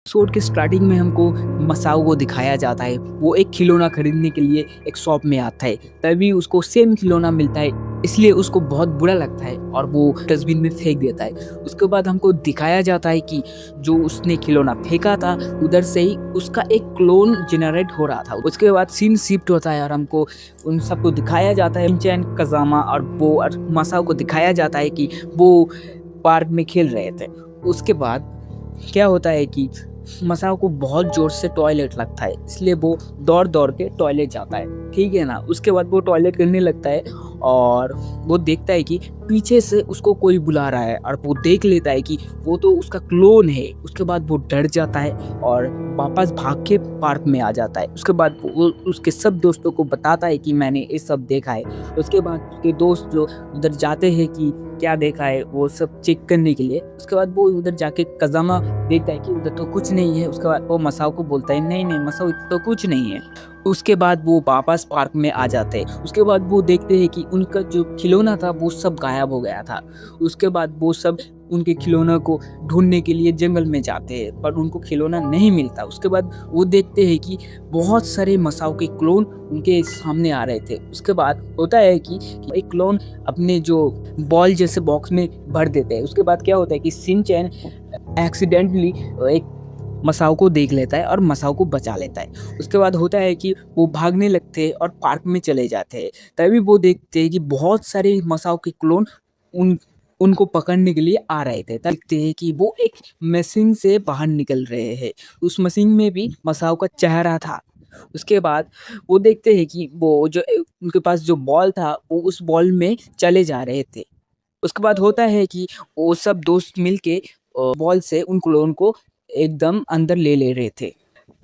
Episode के starting में हमको मसाओ को दिखाया जाता है। वो एक खिलौना खरीदने के लिए एक शॉप में आता है, तभी उसको सेम खिलौना मिलता है। इसलिए उसको बहुत बुरा लगता है और वो डस्टबिन में फेंक देता है। उसके बाद हमको दिखाया जाता है कि जो उसने खिलौना फेंका था, उधर से ही उसका एक क्लोन जनरेट हो रहा था। उसके बाद सीन शिफ्ट होता है और हमको उन सबको दिखाया जाता है। शिनचैन, काज़ामा और बो और मसाओ को दिखाया जाता है कि वो पार्क में खेल रहे थे। उसके बाद क्या होता है कि मसाओ को बहुत ज़ोर से टॉयलेट लगता है, इसलिए वो दौड़-दौड़ के टॉयलेट जाता है, ठीक है ना? उसके बाद वो टॉयलेट करने लगता है और वो देखता है कि पीछे से उसको कोई बुला रहा है और वो देख लेता है कि वो तो उसका क्लोन है। उसके बाद वो डर जाता है और वापस भाग के पार्क में आ जाता है। उसके बाद वो उसके सब दोस्तों को बताता है कि मैंने ये सब देखा है। उसके बाद उसके दोस्त जो उधर जाते हैं कि क्या देखा है, वो सब चेक करने के लिए। उसके बाद वो उधर जाके काज़ामा देखता है कि उधर तो कुछ नहीं है। उसके बाद वो मसाओ को बोलता है, नहीं मसाओ, इधर तो कुछ नहीं है। उसके बाद वो वापस पार्क में आ जाते हैं। उसके बाद वो देखते हैं कि उनका जो खिलौना था वो सब गायब हो गया था। उसके बाद वो सब उनके खिलौना को ढूंढने के लिए जंगल में जाते हैं, पर उनको खिलौना नहीं मिलता। उसके बाद वो देखते हैं कि बहुत सारे मसाओ के क्लोन उनके सामने आ रहे थे। उसके बाद होता है कि एक क्लोन अपने जो बॉल जैसे बॉक्स में भर देते हैं। उसके बाद क्या होता है कि शिनचैन एक्सीडेंटली एक मसाओ को देख लेता है और मसाओ को बचा लेता है। उसके बाद होता है कि वो भागने लगते हैं और पार्क में चले जाते हैं। तभी वो देखते हैं कि बहुत सारे मसाओ के क्लोन उन उनको पकड़ने के लिए आ रहे थे। तब देखते हैं कि वो एक मशीन से बाहर निकल रहे हैं। उस मशीन में भी मसाओ का चेहरा था। उसके बाद वो देखते हैं कि वो जो उनके पास जो बॉल था, वो उस बॉल में चले जा रहे थे। उसके बाद होता है कि वो सब दोस्त मिलके बॉल से उन क्लोन को एकदम अंदर ले रहे थे।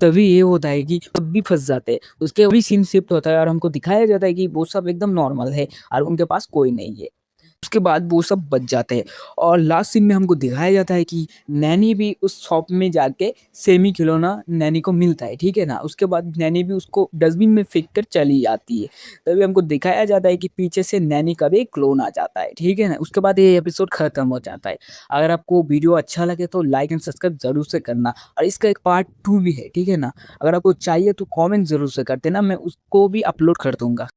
तभी ये होता है कि सब भी फँस जाते हैं। उसके अभी सीन शिफ्ट होता है और हमको दिखाया जाता है कि वो सब एकदम नॉर्मल है और उनके पास कोई नहीं है। उसके बाद वो सब बच जाते हैं और लास्ट सीन में हमको दिखाया जाता है कि नैनी भी उस शॉप में जाके सेमी खिलौना नैनी को मिलता है, ठीक है ना? उसके बाद नैनी भी उसको डस्टबिन में फेंक कर चली जाती है। तभी हमको दिखाया जाता है कि पीछे से नैनी का भी एक क्लोन आ जाता है, ठीक है ना? उसके बाद ये एपिसोड खत्म हो जाता है। अगर आपको वीडियो अच्छा लगे तो लाइक एंड सब्सक्राइब ज़रूर से करना और इसका एक पार्ट 2 भी है, ठीक है ना? अगर आपको चाहिए तो कमेंट ज़रूर से कर देना, मैं उसको भी अपलोड कर दूँगा।